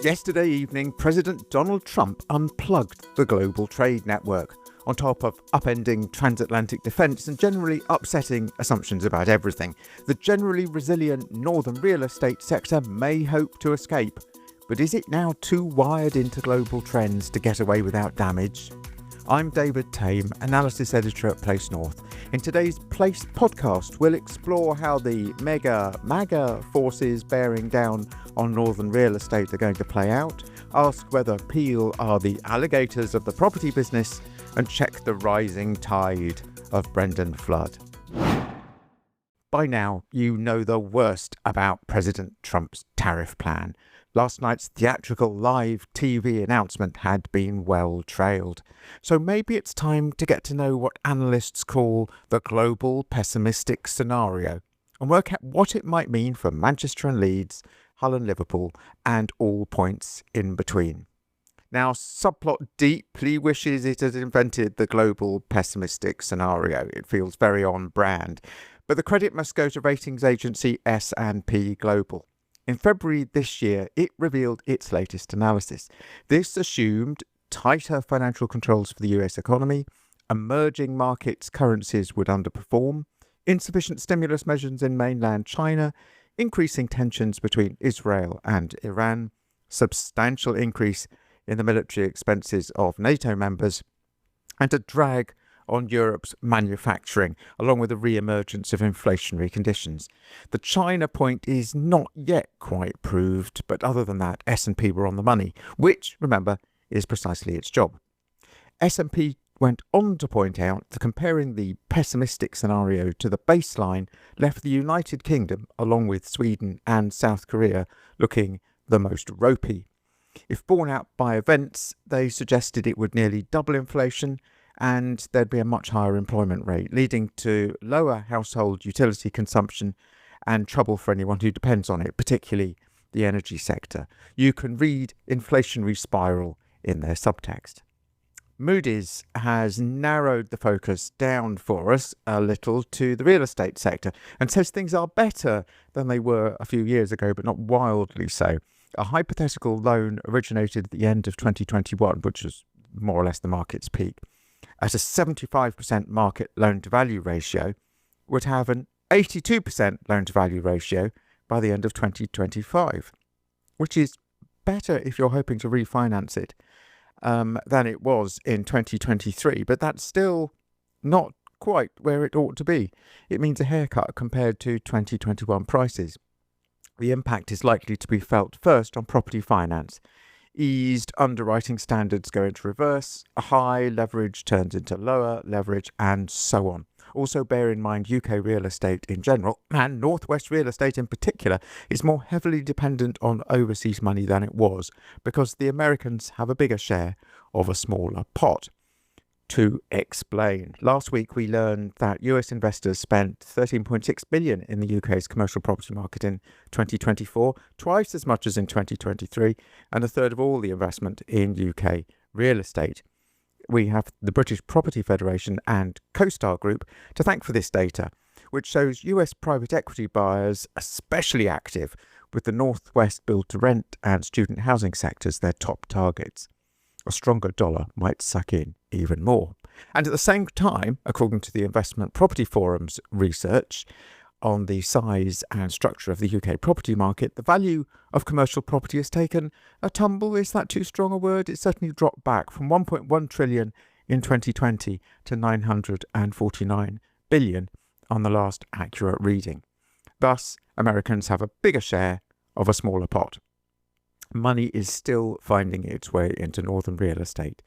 Yesterday evening, President Donald Trump unplugged the global trade network, on top of upending transatlantic defence and generally upsetting assumptions about everything. The generally resilient northern real estate sector may hope to escape, but is it now too wired into global trends to get away without damage? I'm David Tame, Analysis Editor at Place North. In today's Place podcast, we'll explore how the MAGA forces bearing down on northern real estate are going to play out, ask whether Peel are the alligators of the property business, and check the rising tide of Brendan Flood. By now, you know the worst about President Trump's tariff plan. Last night's theatrical live TV announcement had been well trailed. So maybe it's time to get to know what analysts call the global pessimistic scenario and work out what it might mean for Manchester and Leeds, Hull and Liverpool, and all points in between. Now, Subplot deeply wishes it had invented the global pessimistic scenario. It feels very on brand. But the credit must go to ratings agency S&P Global. In February this year, it revealed its latest analysis. This assumed tighter financial controls for the US economy, emerging markets' currencies would underperform, insufficient stimulus measures in mainland China, increasing tensions between Israel and Iran, substantial increase in the military expenses of NATO members, and a drag on Europe's manufacturing, along with the re-emergence of inflationary conditions. The China point is not yet quite proved, but other than that, S&P were on the money, which, remember, is precisely its job. S&P went on to point out that comparing the pessimistic scenario to the baseline left the United Kingdom, along with Sweden and South Korea, looking the most ropey. If borne out by events, they suggested it would nearly double inflation, and there'd be a much higher employment rate, leading to lower household utility consumption and trouble for anyone who depends on it, particularly the energy sector. You can read inflationary spiral in their subtext. Moody's has narrowed the focus down for us a little to the real estate sector and says things are better than they were a few years ago, but not wildly so. A hypothetical loan originated at the end of 2021, which was more or less the market's peak, at a 75% market loan-to-value ratio, would have an 82% loan-to-value ratio by the end of 2025, which is better if you're hoping to refinance it than it was in 2023, but that's still not quite where it ought to be. It means a haircut compared to 2021 prices. The impact is likely to be felt first on property finance. Eased underwriting standards go into reverse, a high leverage turns into lower leverage, and so on. Also bear in mind UK real estate in general, and Northwest real estate in particular, is more heavily dependent on overseas money than it was, because the Americans have a bigger share of a smaller pot. To explain, last week we learned that US investors spent $13.6 billion in the UK's commercial property market in 2024, twice as much as in 2023, and a third of all the investment in UK real estate. We have the British Property Federation and CoStar Group to thank for this data, which shows US private equity buyers especially active, with the Northwest build-to-rent and student housing sectors their top targets. A stronger dollar might suck in even more. And at the same time, according to the Investment Property Forum's research on the size and structure of the UK property market, the value of commercial property has taken a tumble. Is that too strong a word? It certainly dropped back from 1.1 trillion in 2020 to 949 billion on the last accurate reading. Thus, Americans have a bigger share of a smaller pot. Money is still finding its way into northern real estate.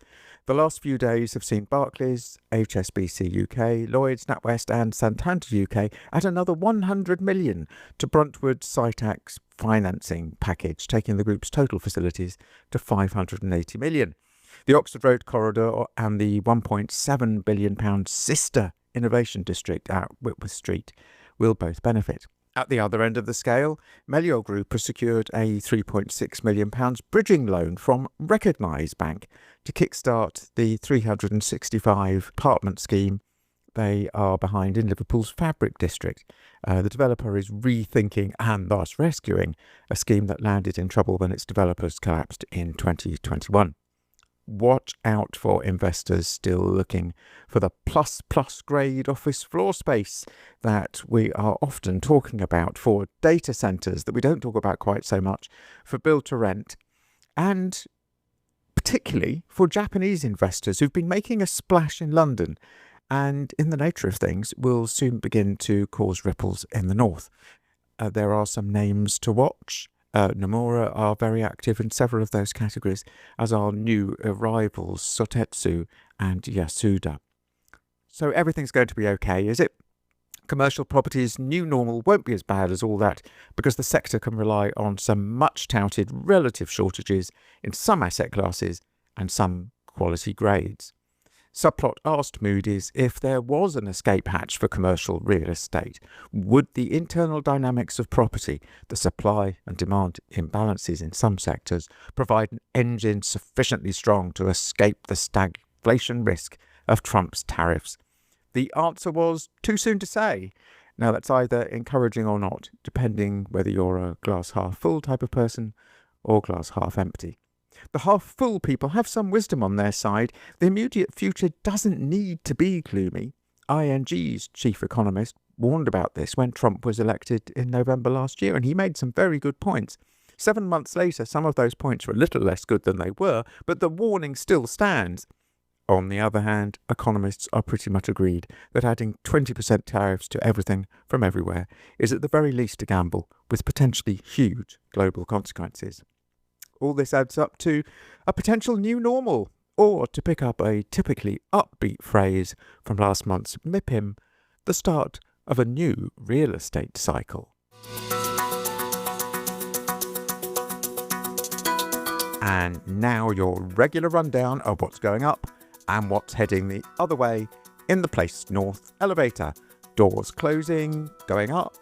The last few days have seen Barclays, HSBC UK, Lloyds, NatWest and Santander UK add another 100 million to Bruntwood's Cytax financing package, taking the group's total facilities to 580 million. The Oxford Road corridor and the £1.7 billion sister innovation district at Whitworth Street will both benefit. At the other end of the scale, Melior Group has secured a £3.6 million bridging loan from Recognise Bank to kickstart the 365 apartment scheme they are behind in Liverpool's Fabric District. The developer is rethinking and thus rescuing a scheme that landed in trouble when its developers collapsed in 2021. Watch out for investors still looking for the plus grade office floor space that we are often talking about for data centres that we don't talk about quite so much, for build to rent, and particularly for Japanese investors who've been making a splash in London and, in the nature of things, will soon begin to cause ripples in the north. There are some names to watch. Nomura are very active in several of those categories, as are new arrivals Sotetsu and Yasuda. So everything's going to be okay, is it? Commercial property's new normal won't be as bad as all that, because the sector can rely on some much-touted relative shortages in some asset classes and some quality grades. Subplot asked Moody's if there was an escape hatch for commercial real estate. Would the internal dynamics of property, the supply and demand imbalances in some sectors, provide an engine sufficiently strong to escape the stagflation risk of Trump's tariffs? The answer was too soon to say. Now, that's either encouraging or not, depending whether you're a glass half full type of person or glass half empty. The half-full people have some wisdom on their side. The immediate future doesn't need to be gloomy. ING's chief economist warned about this when Trump was elected in November last year, and he made some very good points. 7 months later, some of those points were a little less good than they were, but the warning still stands. On the other hand, economists are pretty much agreed that adding 20% tariffs to everything from everywhere is at the very least a gamble with potentially huge global consequences. All this adds up to a potential new normal, or to pick up a typically upbeat phrase from last month's MIPIM, the start of a new real estate cycle. And now your regular rundown of what's going up and what's heading the other way in the Place North elevator. Doors closing, going up.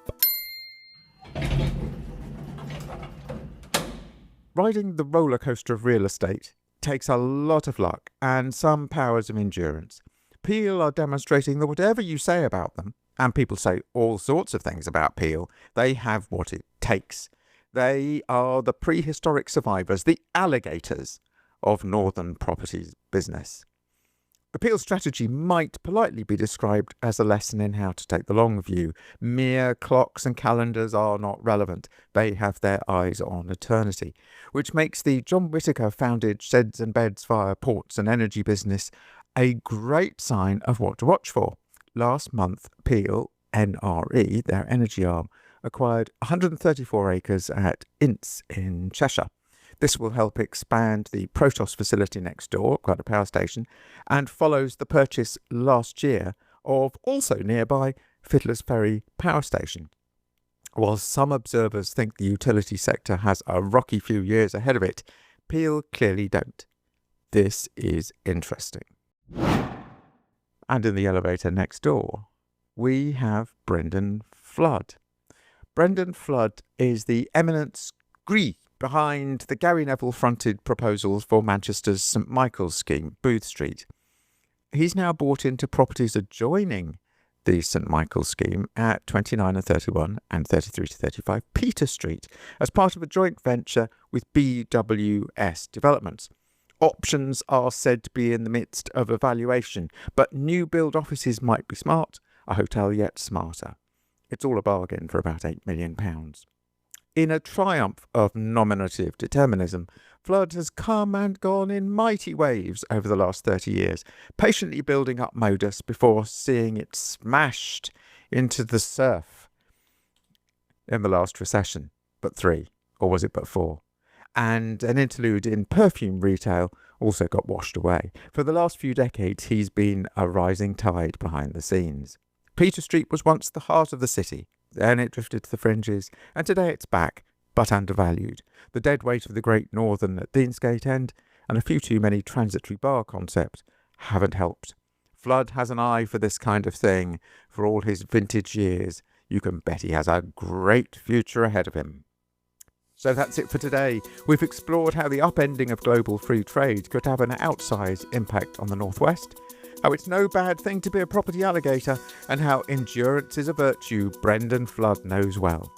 Riding the roller coaster of real estate takes a lot of luck and some powers of endurance. Peel are demonstrating that whatever you say about them, and people say all sorts of things about Peel, they have what it takes. They are the prehistoric survivors, the alligators of northern properties business. The Peel strategy might politely be described as a lesson in how to take the long view. Mere clocks and calendars are not relevant. They have their eyes on eternity, which makes the John Whittaker-founded Sheds and Beds Fire Ports and Energy business a great sign of what to watch for. Last month, Peel, NRE, their energy arm, acquired 134 acres at Ince in Cheshire. This will help expand the Protos facility next door, quite a power station, and follows the purchase last year of also nearby Fiddler's Ferry power station. While some observers think the utility sector has a rocky few years ahead of it, Peel clearly don't. This is interesting. And in the elevator next door, we have Brendan Flood. Brendan Flood is the eminent Greek behind the Gary Neville-fronted proposals for Manchester's St Michael's scheme, Booth Street. He's now bought into properties adjoining the St Michael's scheme at 29 and 31 and 33 to 35 Peter Street as part of a joint venture with BWS Developments. Options are said to be in the midst of evaluation, but new build offices might be smart, a hotel yet smarter. It's all a bargain for about £8 million. In a triumph of nominative determinism, Flood has come and gone in mighty waves over the last 30 years, patiently building up Modus before seeing it smashed into the surf in the last recession, but 3, or was it but 4? And an interlude in perfume retail also got washed away. For the last few decades, he's been a rising tide behind the scenes. Peter Street was once the heart of the city. Then it drifted to the fringes, and today it's back, but undervalued. The dead weight of the Great Northern at Deansgate End and a few too many transitory bar concepts haven't helped. Flood has an eye for this kind of thing. For all his vintage years, you can bet he has a great future ahead of him. So that's it for today. We've explored how the upending of global free trade could have an outsized impact on the Northwest, how it's no bad thing to be a property alligator, and how endurance is a virtue Brendan Flood knows well.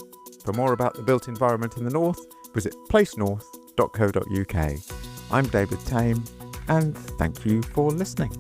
For more about the built environment in the north, visit placenorth.co.uk. I'm David Tame, and thank you for listening.